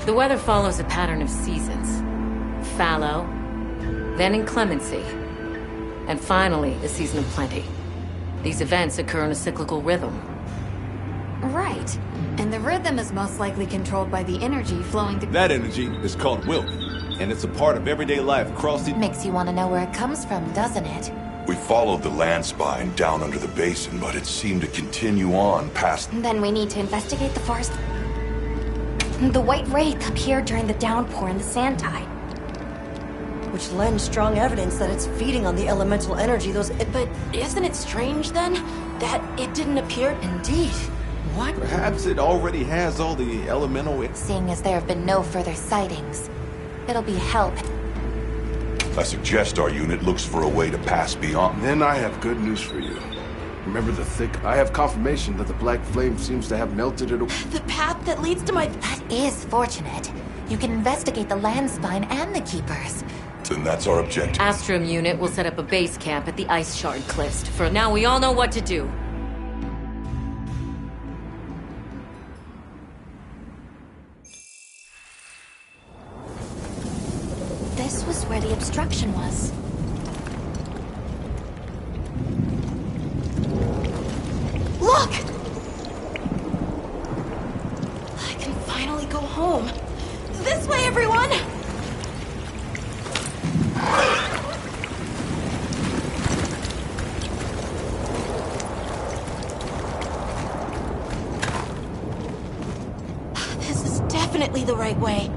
The weather follows a pattern of seasons. Fallow, then inclemency, and finally the season of plenty. These events occur in a cyclical rhythm. Right. And the rhythm is most likely controlled by the energy flowing through... That energy is called wilt, and it's a part of everyday life across the... Makes you want to know where it comes from, doesn't it? We followed the land spine down under the basin, but it seemed to continue on past... Then we need to investigate the forest. The White Wraith appeared during the downpour and the sand tide. Which lends strong evidence that it's feeding on the elemental energy those... But isn't it strange, then, that it didn't appear? Indeed. What? Perhaps it already has all the elemental... Seeing as there have been no further sightings, it'll be help. I suggest our unit looks for a way to pass beyond... Then I have good news for you. Remember the thick... I have confirmation that the black flame seems to have melted it away. The path that leads to my... That is fortunate. You can investigate the land spine and the keepers. Then that's our objective. Astrum unit will set up a base camp at the Ice Shard Cliffs. For now, we all know what to do. This was where the obstruction was. Look! I can finally go home. This way, everyone! This is definitely the right way.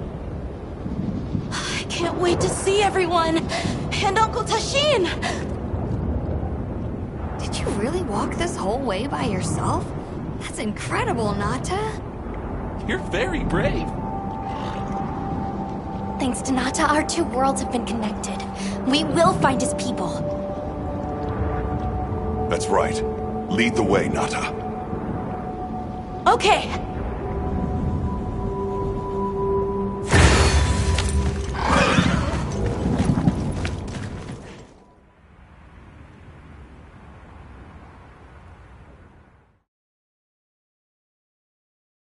I can't wait to see everyone! And Uncle Tashin! Did you really walk this whole way by yourself? That's incredible, Nata. You're very brave. Thanks to Nata, our two worlds have been connected. We will find his people. That's right. Lead the way, Nata. Okay.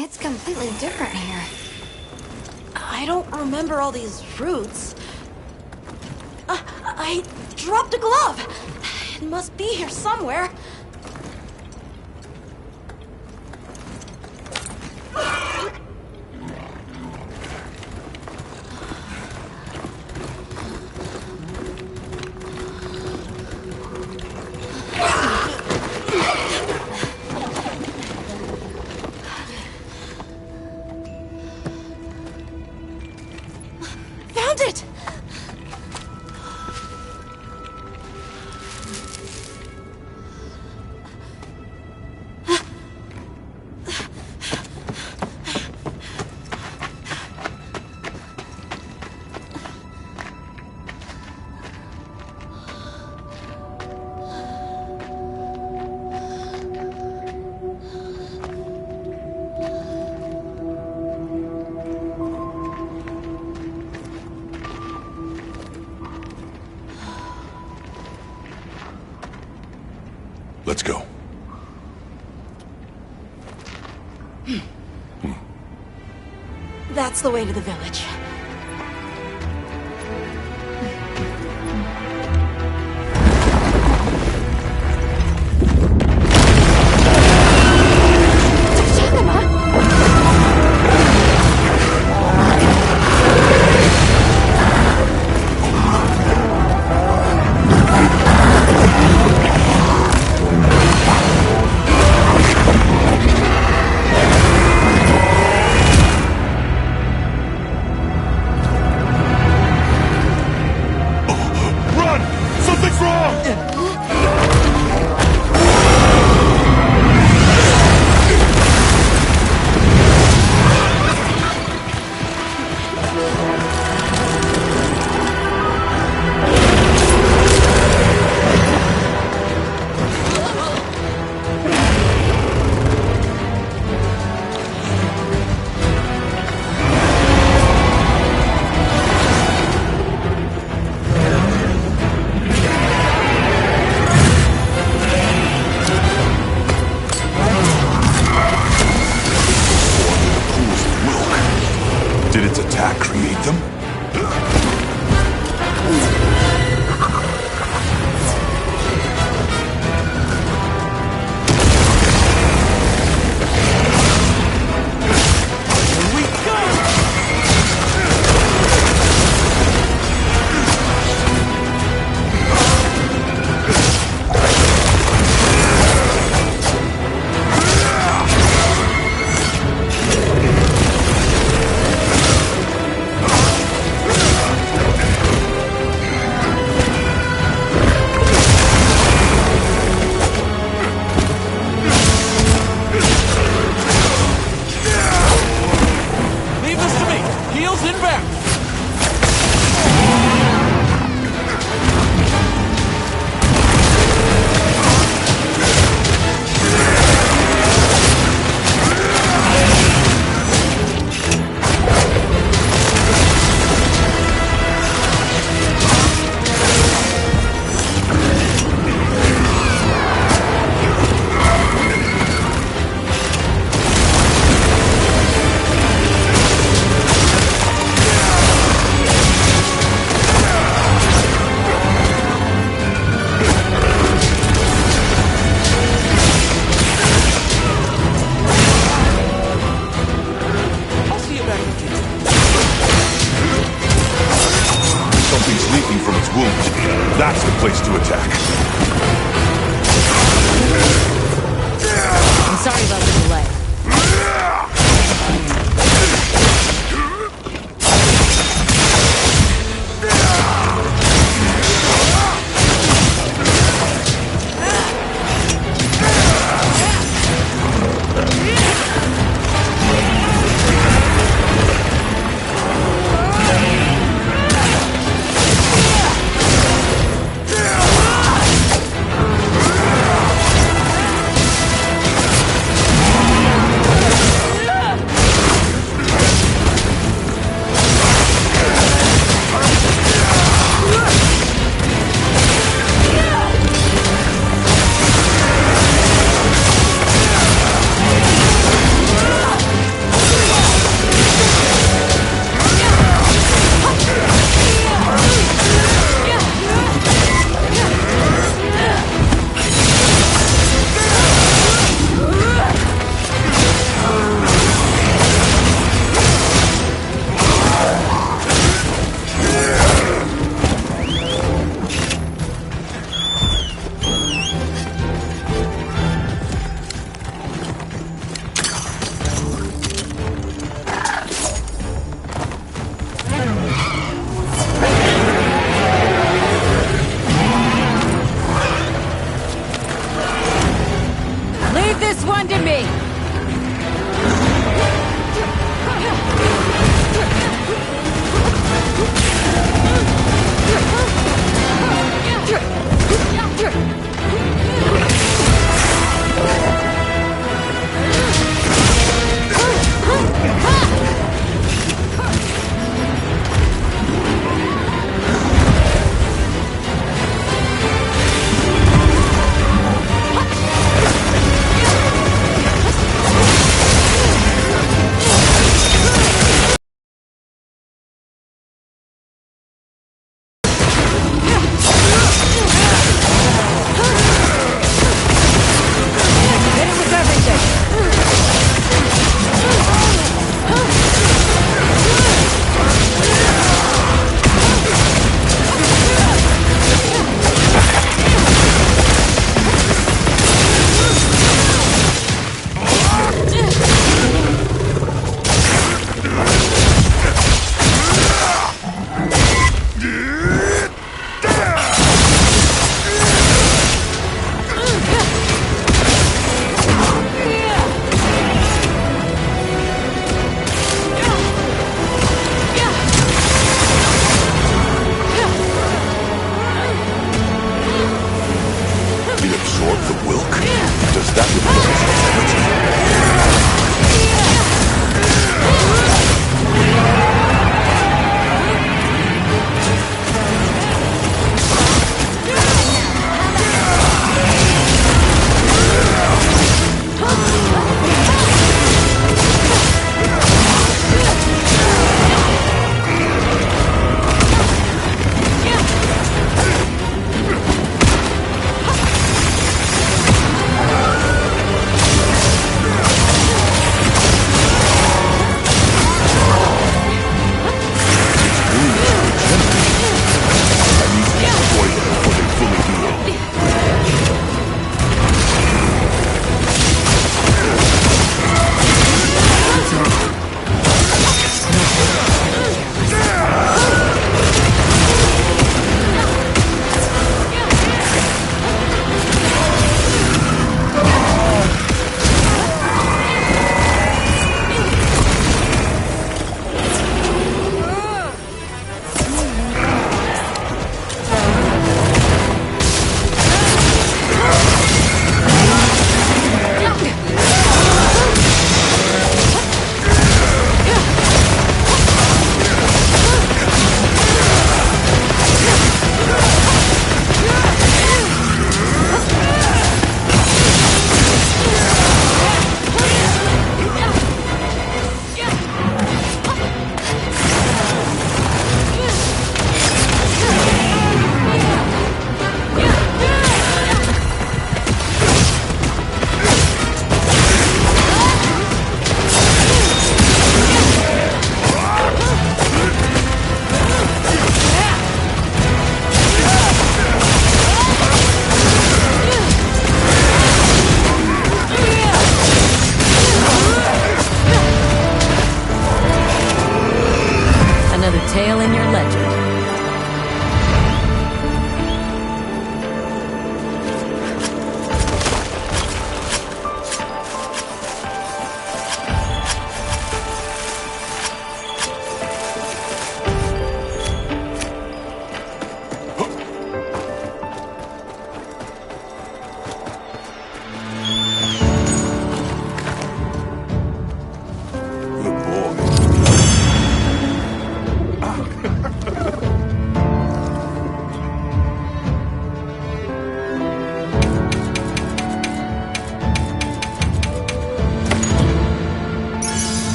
It's completely different here. I don't remember all these roots. I dropped a glove. It must be here somewhere. Found it! Let's go. That's the way to the village. back! I'll see you back in the kitchen. Something's leaking from its wounds. That's the place to attack. I'm sorry about the delay.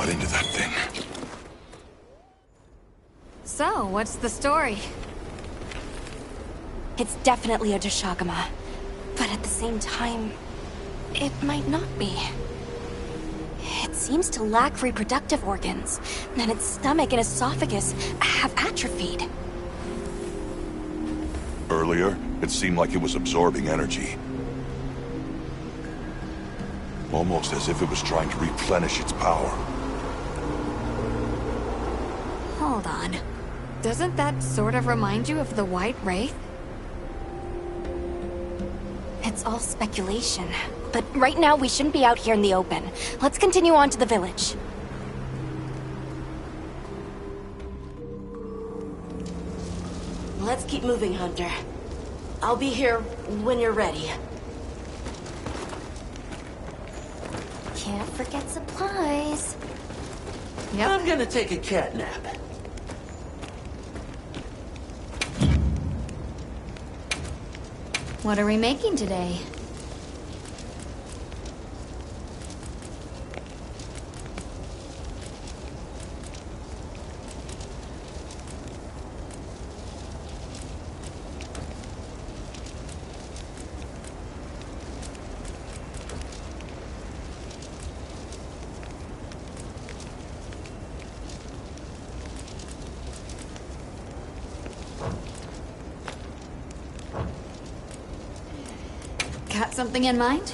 got into that thing. So, what's the story? It's definitely a Deshagama. But at the same time, it might not be. It seems to lack reproductive organs, and its stomach and esophagus have atrophied. Earlier, it seemed like it was absorbing energy. Almost as if it was trying to replenish its power. Hold on. Doesn't that sort of remind you of the White Wraith? It's all speculation. But right now, we shouldn't be out here in the open. Let's continue on to the village. Let's keep moving, Hunter. I'll be here when you're ready. Can't forget supplies. Yep. I'm gonna take a cat nap. What are we making today? Got something in mind?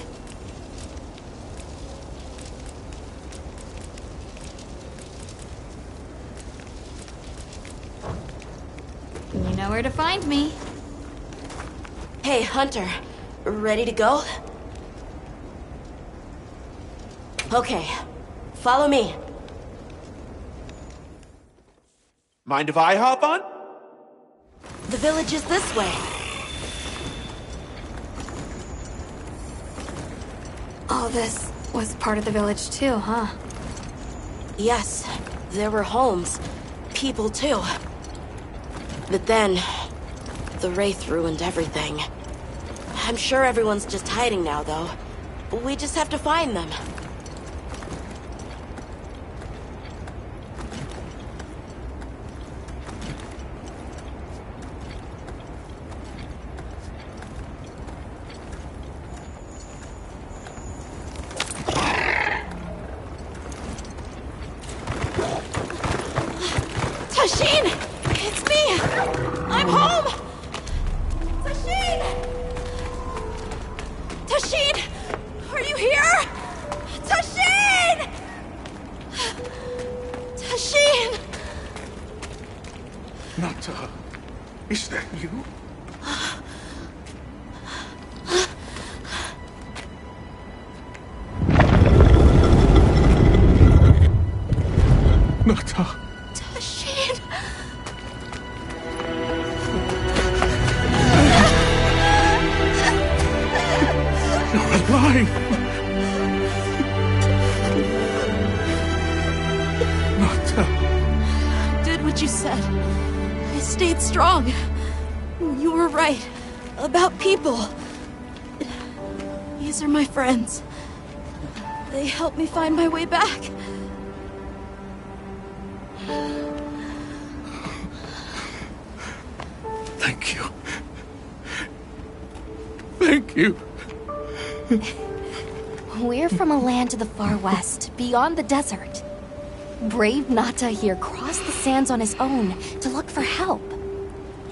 You know where to find me. Hey, Hunter. Ready to go? Okay. Follow me. Mind if I hop on? The village is this way. All this was part of the village too, huh? Yes, there were homes. People too. But then, the Wraith ruined everything. I'm sure everyone's just hiding now, though. We just have to find them. Tashin! It's me! I'm home! Tashin! Tashin! Are you here? Tashin! Tashin! Nata, is that you? Nata. Tashin! You're alive! Nata. Did what you said. I stayed strong. You were right. About people. These are my friends. They helped me find my way back. Thank you. Thank you. We're from a land to the far west, beyond the desert. Brave Nata here crossed the sands on his own to look for help.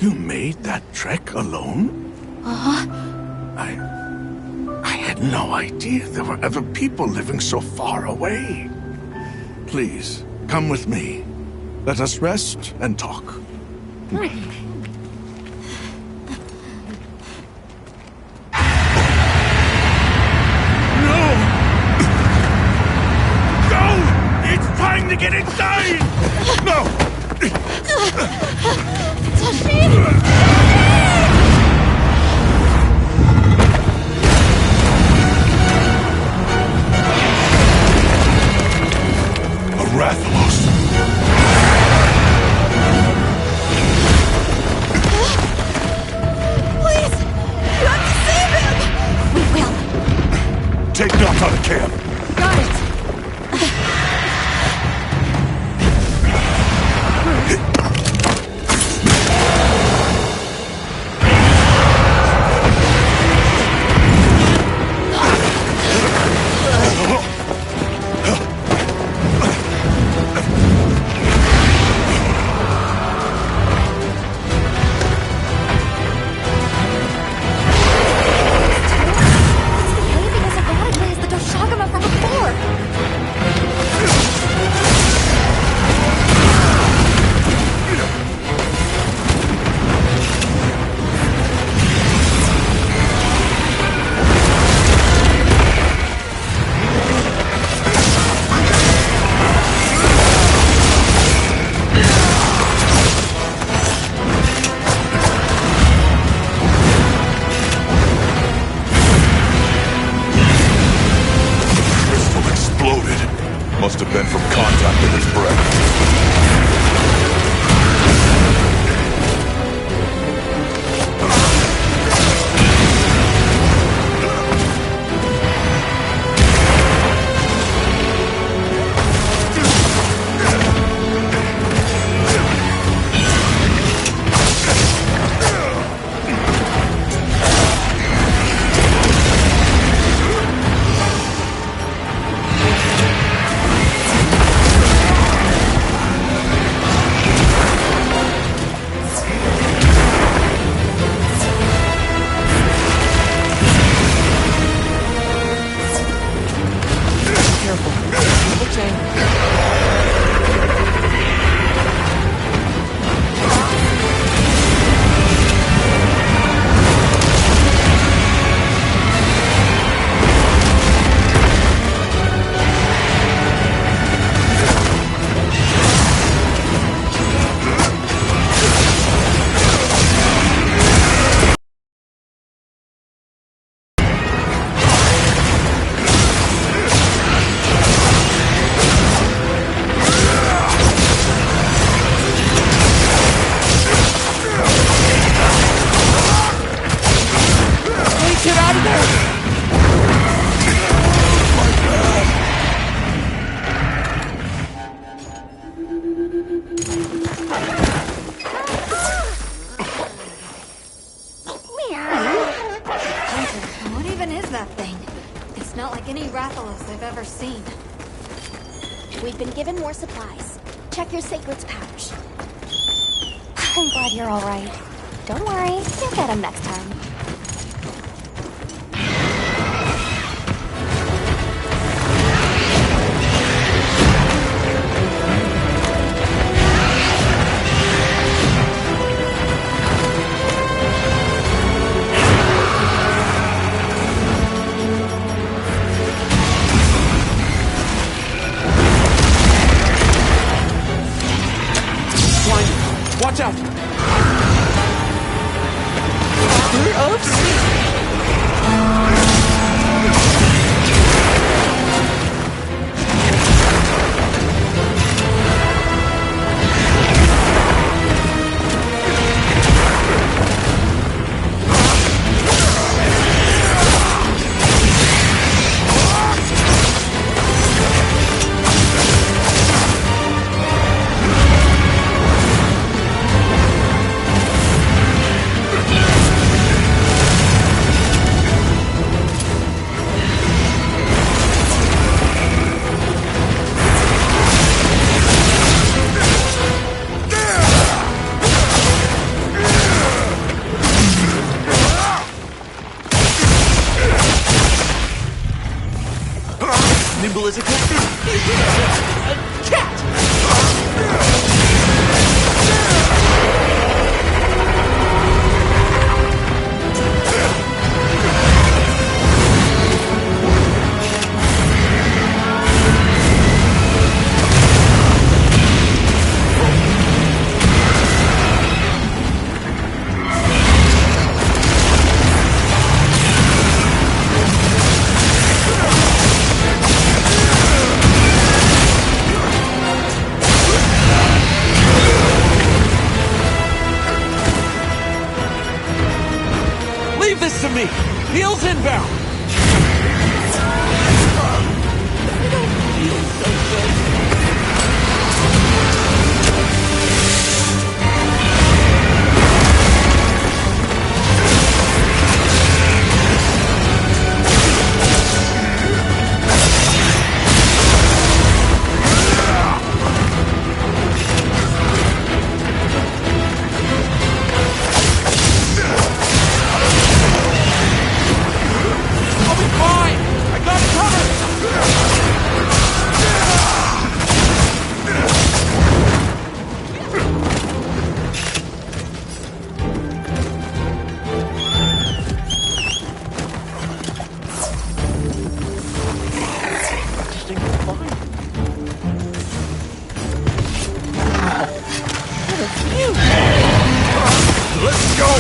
You made that trek alone? Uh-huh. I had no idea there were ever people living so far away. Please, come with me. Let us rest and talk. Trying to get inside! No! A Rathalos! Please! You have to save him! We will. Take Nata to camp! Got it. Must have been from contact with his breath. What even is that thing? It's not like any Rathalos I've ever seen. We've been given more supplies. Check your sacred's pouch. I'm glad you're alright. Don't worry, you'll get him next time. Watch out! Nimble as a cat. A cat! Leave this to me! Heels inbound! Feels so good. I'll be fine! I got it covered! This thing is fine. What a view! Let's go!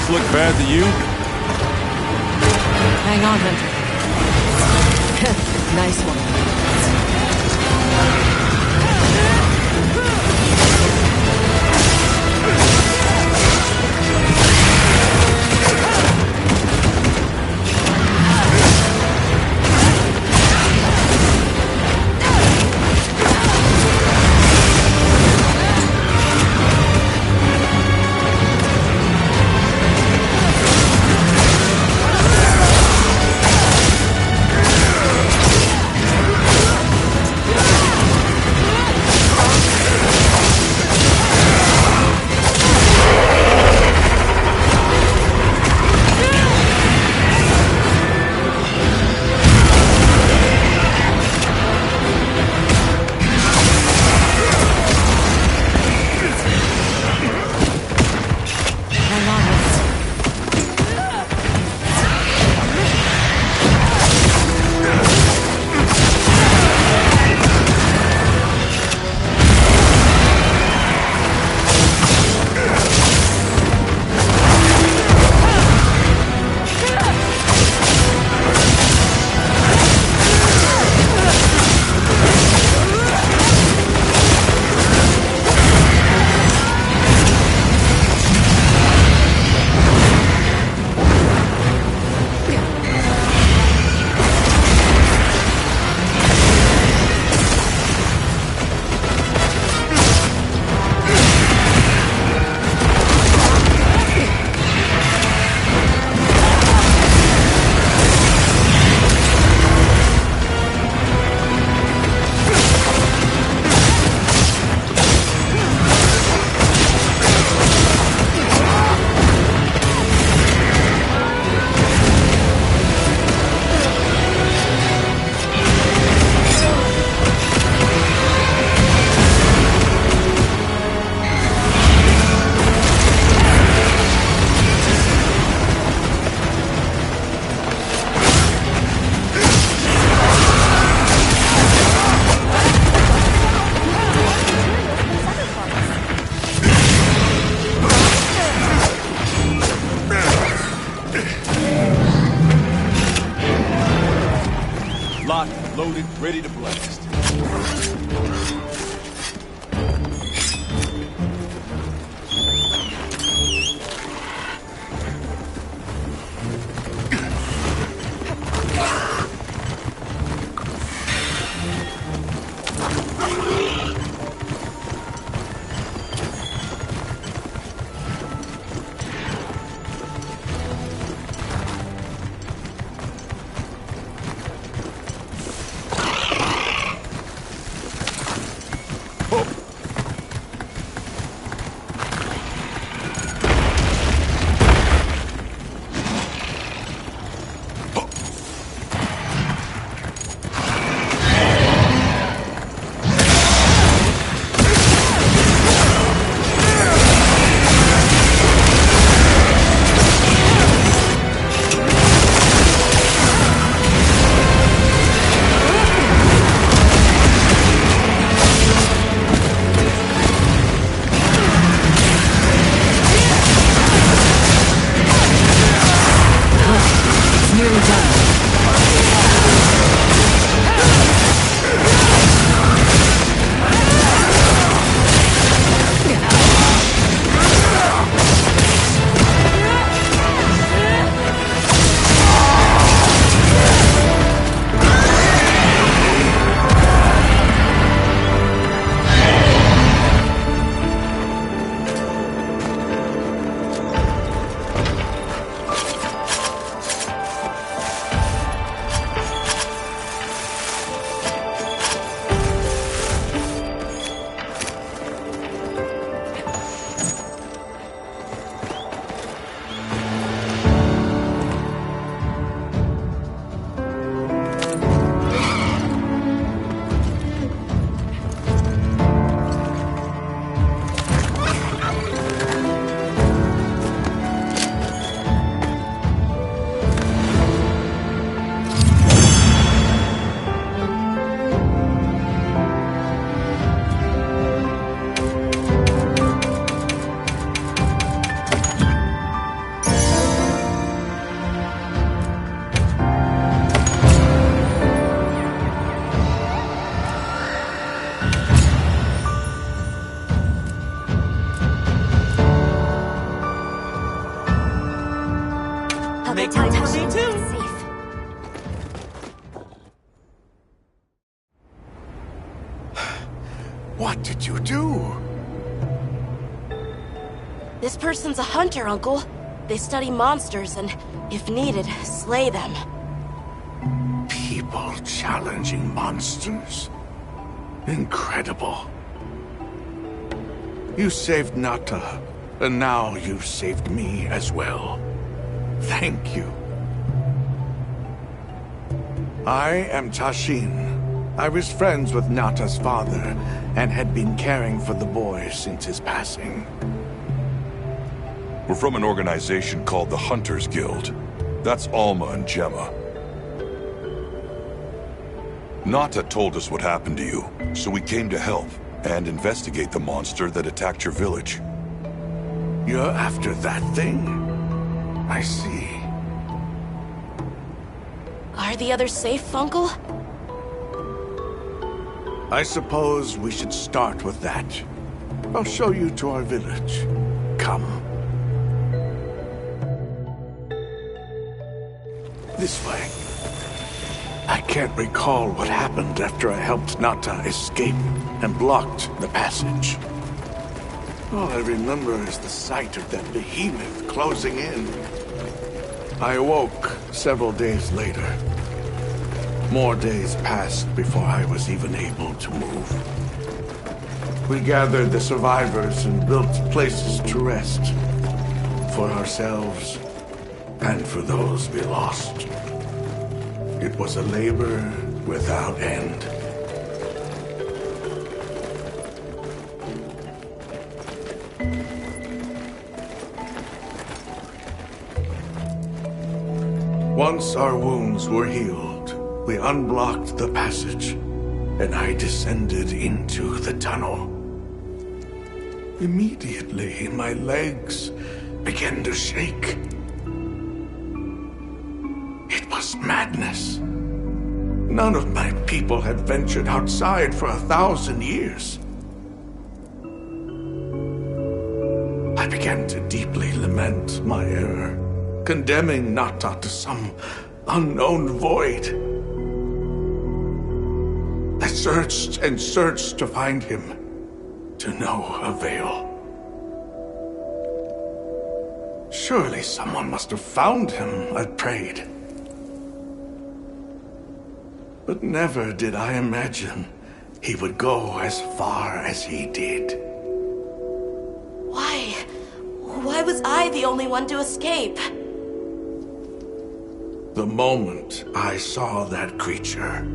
place look bad to you? Hang on, Hunter. Nice one. Locked, loaded, ready to blast. another make time, room for me Tashin. too. It's safe. What did you do? This person's a hunter, Uncle. They study monsters and, if needed, slay them. People challenging monsters? Incredible. You saved Nata, and now you've saved me as well. Thank you. I am Tashin. I was friends with Nata's father, and had been caring for the boy since his passing. We're from an organization called the Hunters Guild. That's Alma and Gemma. Nata told us what happened to you, so we came to help and investigate the monster that attacked your village. You're after that thing? I see. Are the others safe, Uncle? I suppose we should start with that. I'll show you to our village. Come. This way. I can't recall what happened after I helped Nata escape and blocked the passage. All I remember is the sight of that behemoth closing in. I awoke several days later. More days passed before I was even able to move. We gathered the survivors and built places to rest. For ourselves, and for those we lost. It was a labor without end. Once our wounds were healed, we unblocked the passage, and I descended into the tunnel. Immediately, my legs began to shake. It was madness. None of my people had ventured outside for 1,000 years. I began to deeply lament my error, condemning Nata to some unknown void. I searched and searched to find him, to no avail. Surely someone must have found him, I prayed. But never did I imagine he would go as far as he did. Why? Why was I the only one to escape? The moment I saw that creature,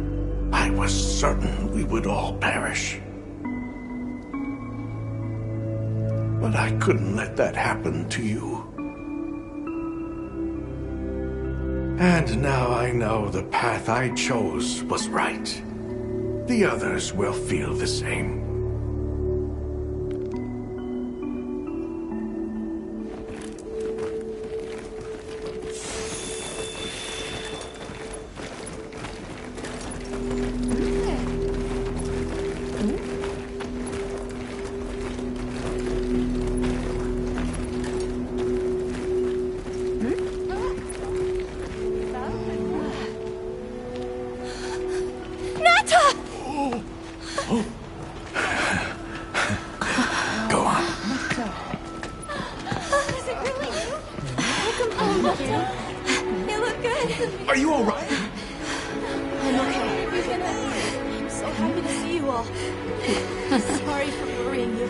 I was certain we would all perish. But I couldn't let that happen to you. And now I know the path I chose was right. The others will feel the same. Are you all right? I'm okay. I'm so happy to see you all. Sorry for worrying you.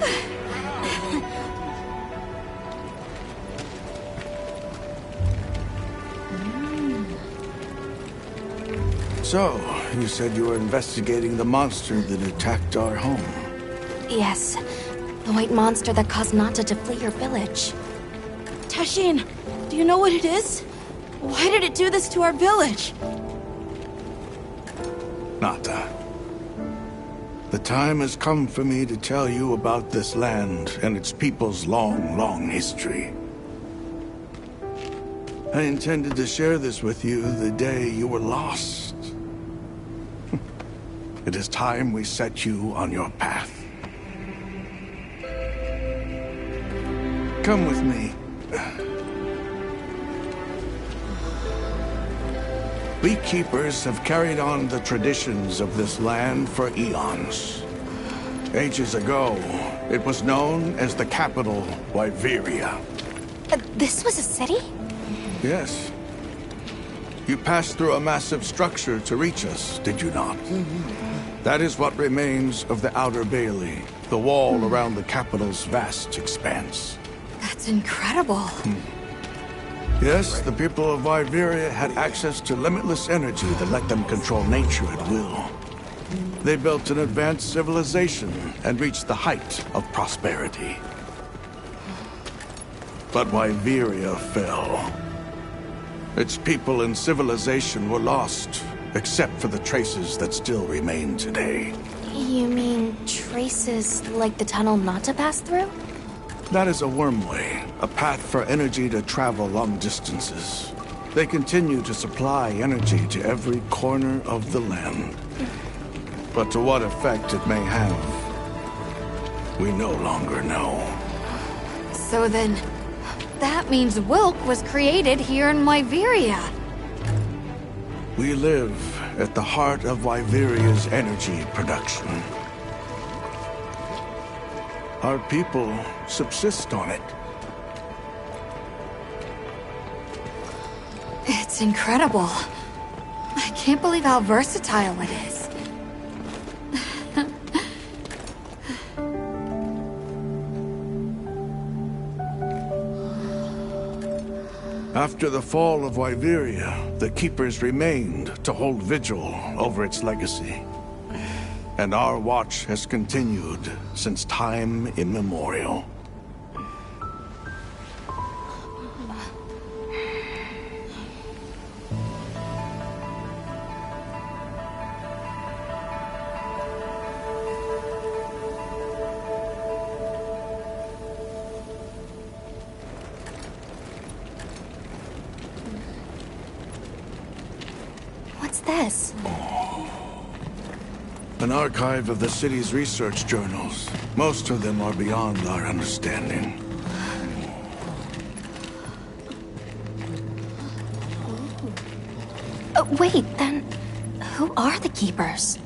So, you said you were investigating the monster that attacked our home. Yes. The white monster that caused Nata to flee your village. Tashin, do you know what it is? Why did it do this to our village? Nata. The time has come for me to tell you about this land and its people's long, long history. I intended to share this with you the day you were lost. It is time we set you on your path. Come with me. We keepers have carried on the traditions of this land for eons. Ages ago, it was known as the capital, Wyveria. This was a city? Yes. You passed through a massive structure to reach us, did you not? That is what remains of the Outer Bailey, the wall around the capital's vast expanse. That's incredible. Yes, the people of Wyveria had access to limitless energy that let them control nature at will. They built an advanced civilization and reached the height of prosperity. But Wyveria fell. Its people and civilization were lost, except for the traces that still remain today. You mean traces like the tunnel not to pass through? That is a wormway, a path for energy to travel long distances. They continue to supply energy to every corner of the land. But to what effect it may have, we no longer know. So then, that means Wilk was created here in Wyveria. We live at the heart of Wyveria's energy production. Our people subsist on it. It's incredible. I can't believe how versatile it is. After the fall of Wyveria, the Keepers remained to hold vigil over its legacy. And our watch has continued since time immemorial. What's this? An archive of the city's research journals. Most of them are beyond our understanding. Wait, then who are the Keepers?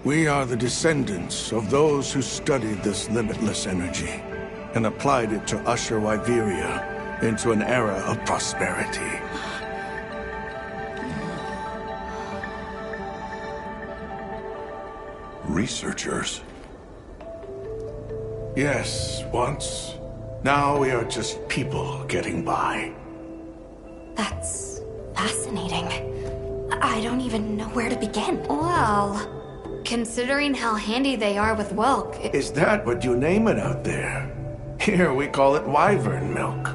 We are the descendants of those who studied this limitless energy and applied it to usher Wyveria into an era of prosperity. Researchers? Yes, once. Now we are just people getting by. That's fascinating. I don't even know where to begin. Well, considering how handy they are with Wilk, Is that what you name it out there? Here we call it wyvern milk.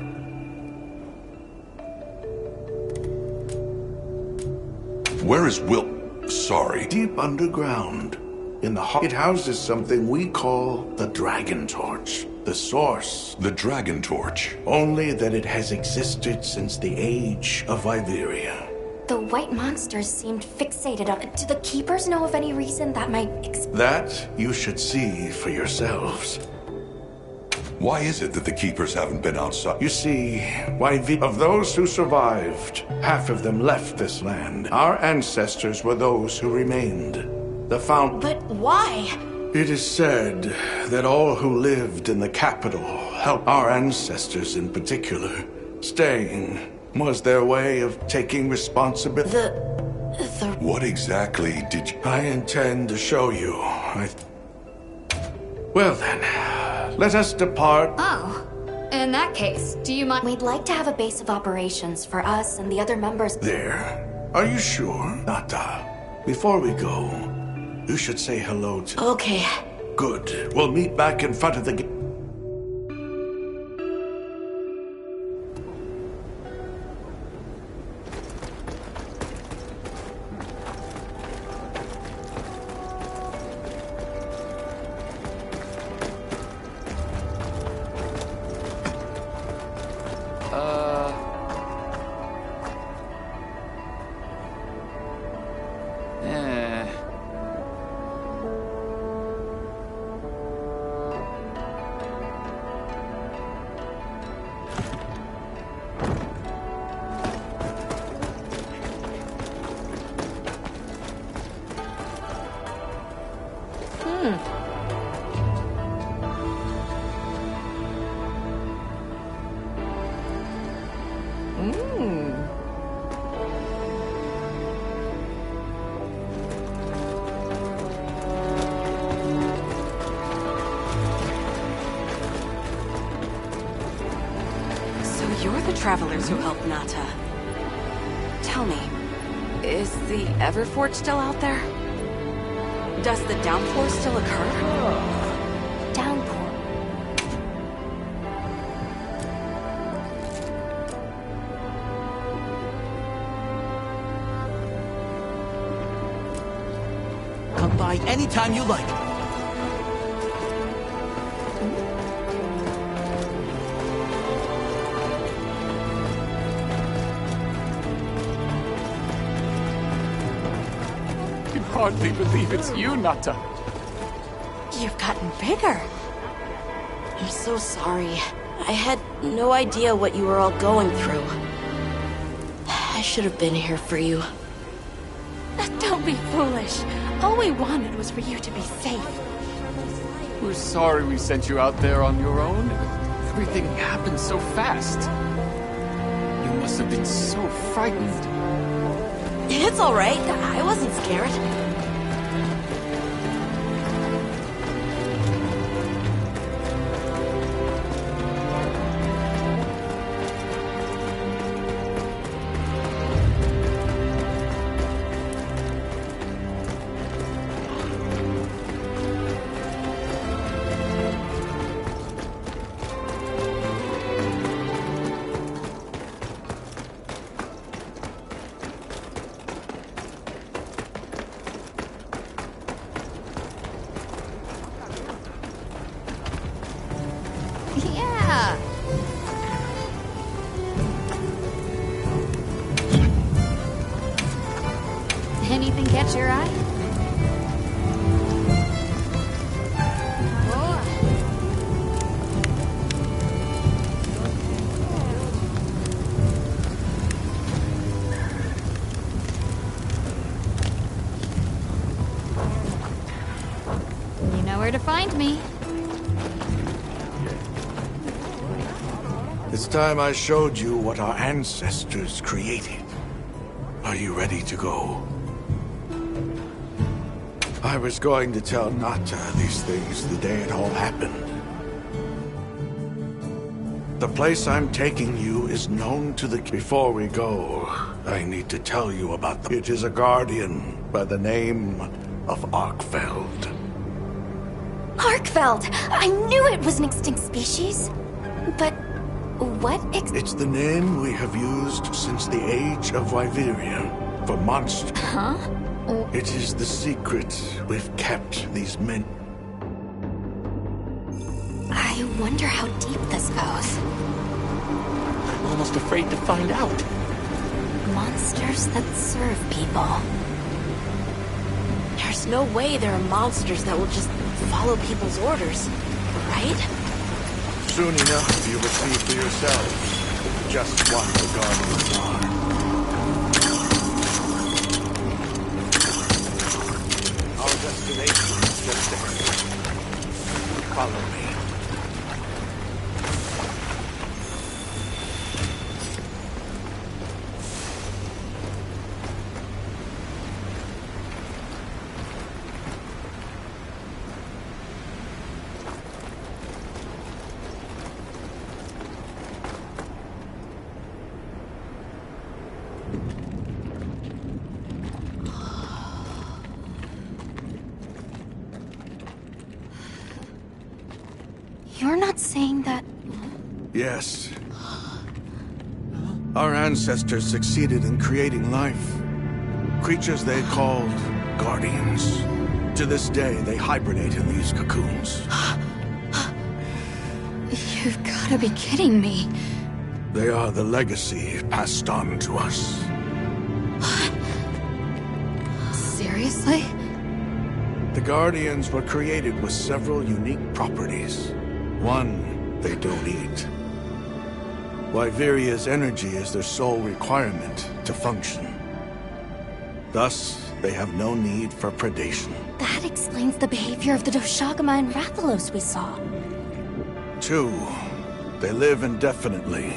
Where is Will? Sorry. Deep underground. In the heart, it houses something we call the Dragon Torch. The source. The Dragon Torch. Only that it has existed since the age of Wyveria. The white monsters seemed fixated on it. Do the Keepers know of any reason that might That you should see for yourselves. Why is it that the Keepers haven't been outside? You see, of those who survived, half of them left this land. Our ancestors were those who remained. But why? It is said that all who lived in the capital helped our ancestors in particular. Staying was their way of taking responsibility. What exactly did you... I intend to show you. Well then, let us depart. Oh, in that case, do you mind? We'd like to have a base of operations for us and the other members. There. Are you sure? Nata, before we go, you should say hello to... Okay. Good. We'll meet back in front of the gate. you're the travelers who helped Nata. Tell me, is the Everforge still out there? Does the downpour still occur? Downpour. Come by anytime you like. Hardly believe it's you, Nata. You've gotten bigger. I'm so sorry. I had no idea what you were all going through. I should have been here for you. Don't be foolish. All we wanted was for you to be safe. We're sorry we sent you out there on your own. Everything happened so fast. You must have been so frightened. It's all right. I wasn't scared. Yeah. Anything catch your eye? You know where to find me. It's time I showed you what our ancestors created. Are you ready to go? I was going to tell Nata these things the day it all happened. The place I'm taking you is known to the... Before we go, I need to tell you about them. It is a guardian by the name of Arkfeld. Arkfeld! I knew it was an extinct species. But what It's the name we have used since the age of Wyveria for monster. Huh? It is the secret we've kept these men. I wonder how deep this goes. I'm almost afraid to find out. Monsters that serve people. There's no way there are monsters that will just follow people's orders, right? Soon enough, you will see for yourselves just what the Guardians are. Our destination is just ahead. Follow me. You're not saying that... Yes. Our ancestors succeeded in creating life. Creatures they called Guardians. To this day, they hibernate in these cocoons. You've gotta be kidding me. They are the legacy passed on to us. Seriously? The Guardians were created with several unique properties. One, they don't eat. Wyveria's energy is their sole requirement to function. Thus, they have no need for predation. That explains the behavior of the Doshagama and Rathalos we saw. Two, they live indefinitely,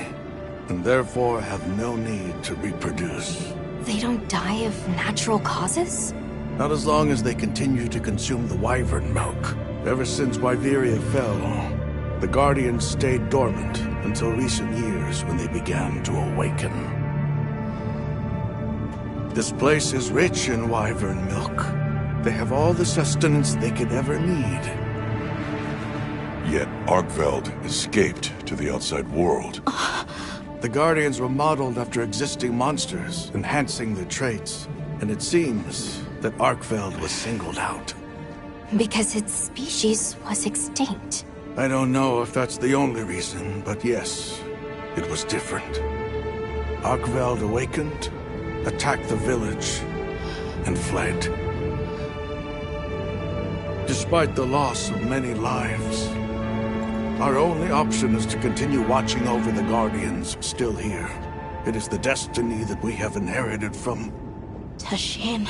and therefore have no need to reproduce. They don't die of natural causes? Not as long as they continue to consume the wyvern milk. Ever since Wyveria fell, the Guardians stayed dormant until recent years when they began to awaken. This place is rich in wyvern milk. They have all the sustenance they could ever need. Yet Arkveld escaped to the outside world. The Guardians were modeled after existing monsters, enhancing their traits. And it seems that Arkveld was singled out. Because its species was extinct. I don't know if that's the only reason, but yes, it was different. Arkveld awakened, attacked the village, and fled. Despite the loss of many lives, our only option is to continue watching over the Guardians still here. It is the destiny that we have inherited from... Tashin,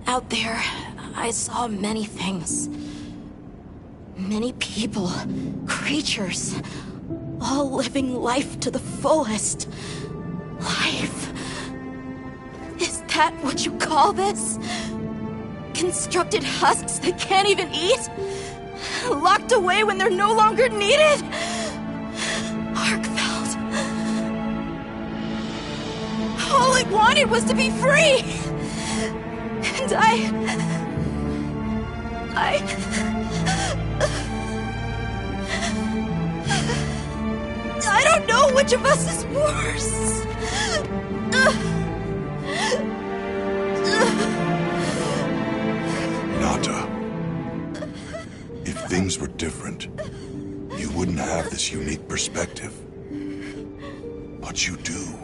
out there, I saw many things. Many people, creatures, all living life to the fullest. Life. Is that what you call this? Constructed husks that can't even eat? Locked away when they're no longer needed? Arkveld. All I wanted was to be free! And I don't know which of us is worse. Nata. If things were different, you wouldn't have this unique perspective. But you do.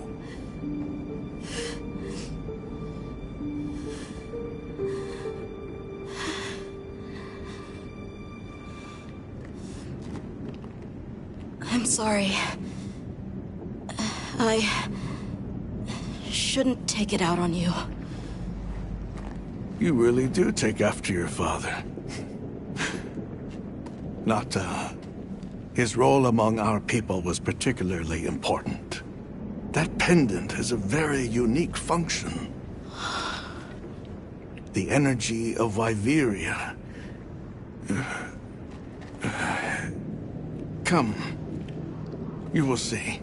I'm sorry. I shouldn't take it out on you. You really do take after your father. Nata. His role among our people was particularly important. That pendant has a very unique function. The energy of Wyveria. Come. You will see.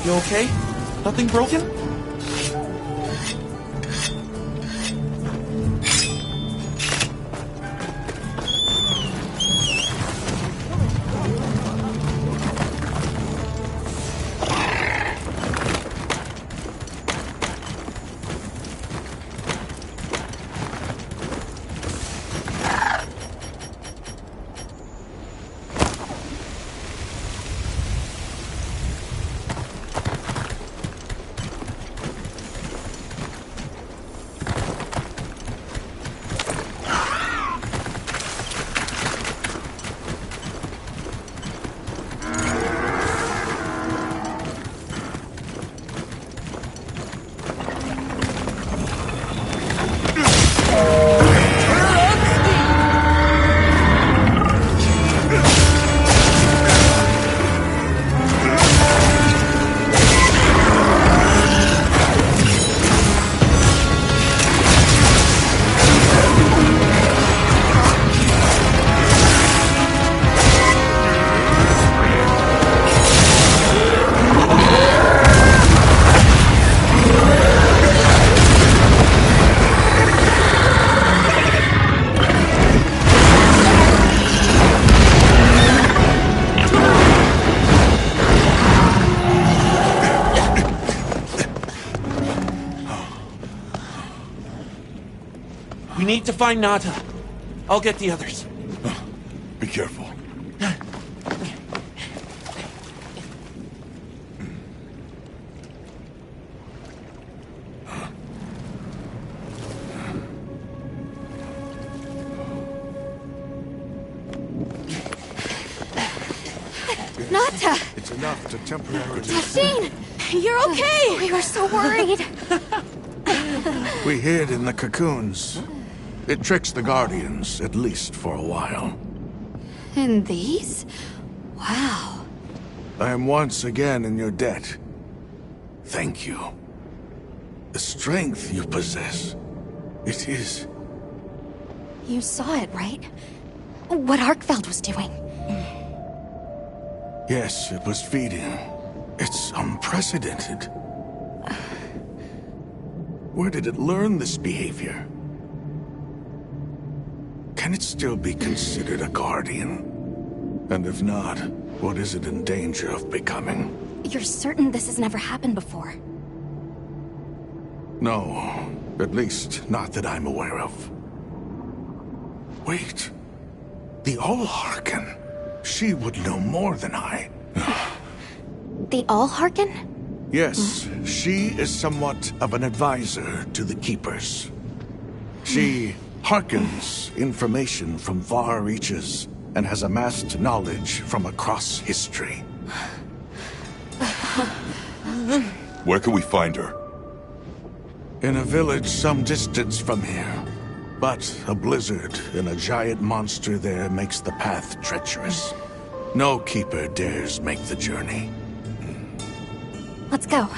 You okay? Nothing broken? We need to find Nata. I'll get the others. Be careful. Nata! It's enough to temporarily... Tashine! You're okay! We were so worried. We hid in the cocoons. It tricks the Guardians, at least for a while. And these? Wow. I am once again in your debt. Thank you. The strength you possess, it is... You saw it, right? What Arkfeld was doing. Yes, it was feeding. It's unprecedented. Where did it learn this behavior? Can it still be considered a Guardian? And if not, what is it in danger of becoming? You're certain this has never happened before? No, at least not that I'm aware of. Wait, the Allharken. She would know more than I. The Allharken? Yes, she is somewhat of an advisor to the Keepers. She hearkens information from far reaches and has amassed knowledge from across history. Where can we find her? In a village some distance from here. But a blizzard and a giant monster there makes the path treacherous. No Keeper dares make the journey. Let's go.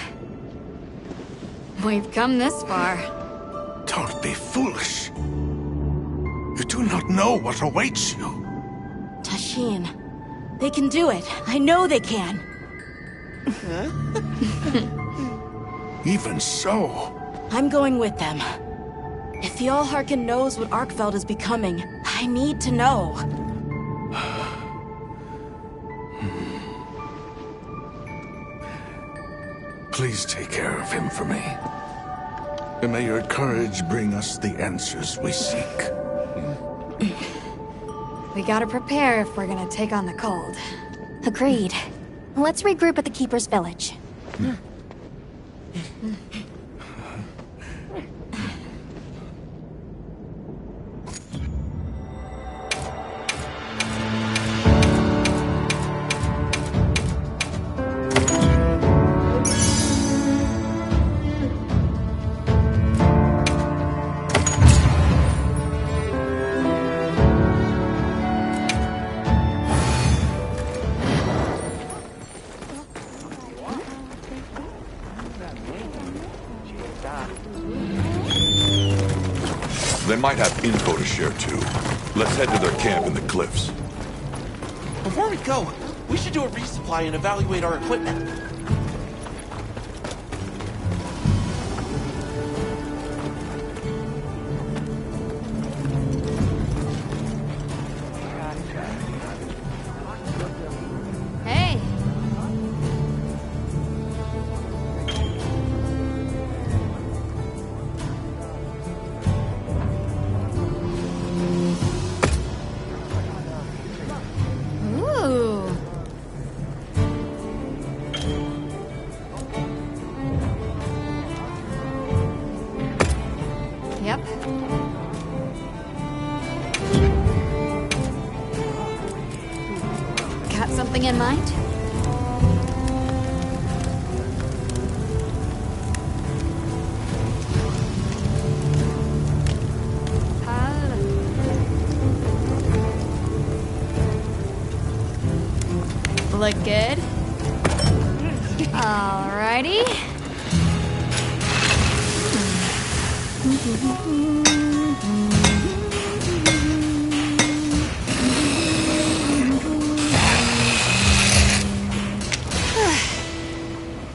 We've come this far. Don't be foolish. You do not know what awaits you. Tashine, they can do it. I know they can. Even so... I'm going with them. If the Allharken knows what Arkfeld is becoming, I need to know. Please take care of him for me. And may your courage bring us the answers we seek. We gotta prepare if we're gonna take on the cold. Agreed. Let's regroup at the Keeper's village. They might have info to share too. Let's head to their camp in the cliffs. Before we go, we should do a resupply and evaluate our equipment. in mind? Look good? Alrighty.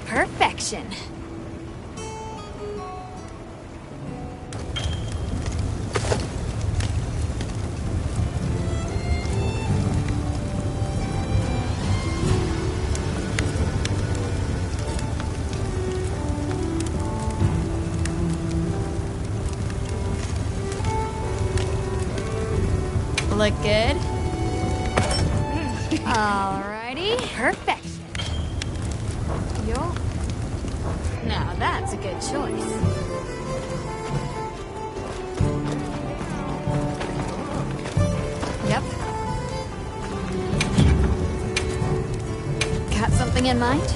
Perfection. Look good? Alrighty. Perfection. Yo. Now that's a good choice. Yep. Got something in mind?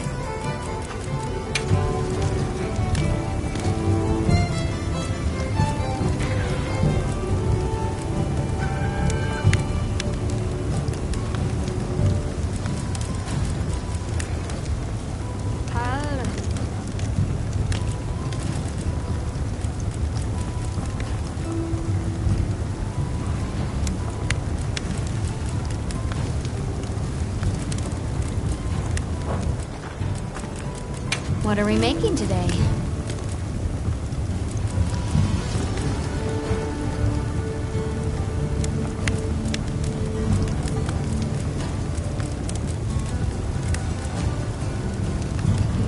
What are we making today?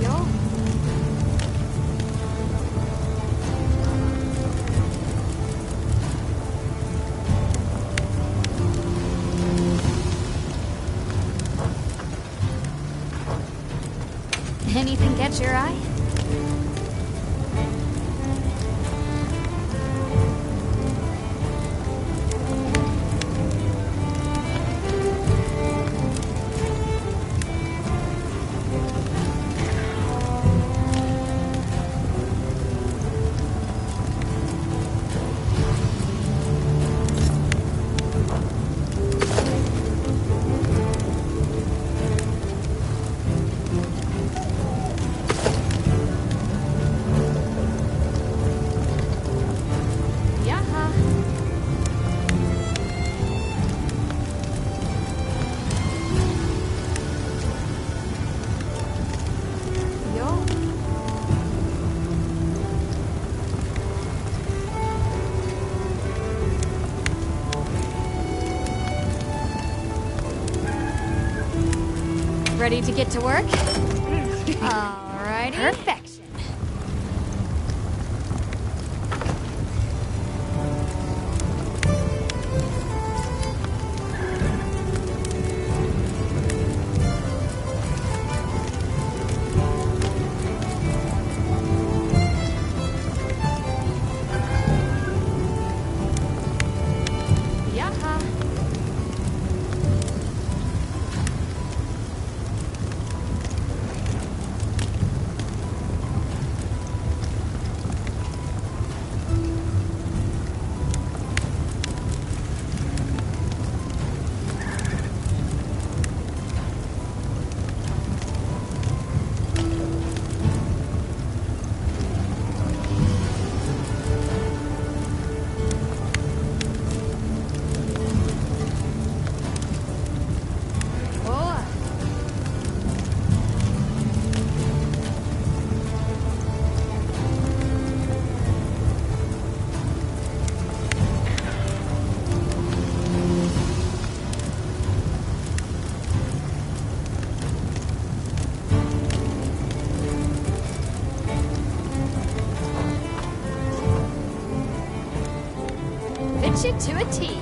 Yo. Anything catch your eye? Ready to get to work? Alrighty. Perfection. Yaha. Fits you to a T.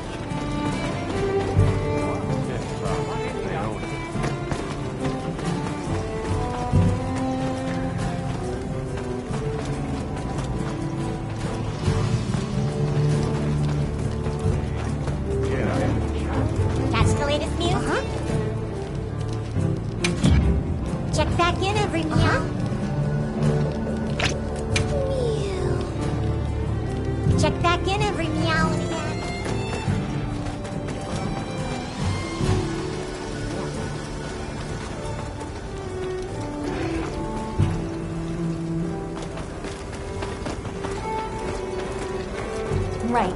That's the latest news? Check back in every meow. Check back in every meow and again. Right.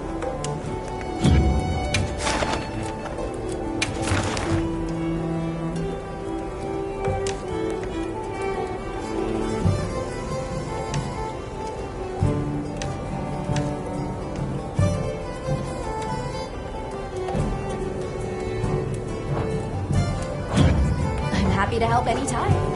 I'm happy to help anytime.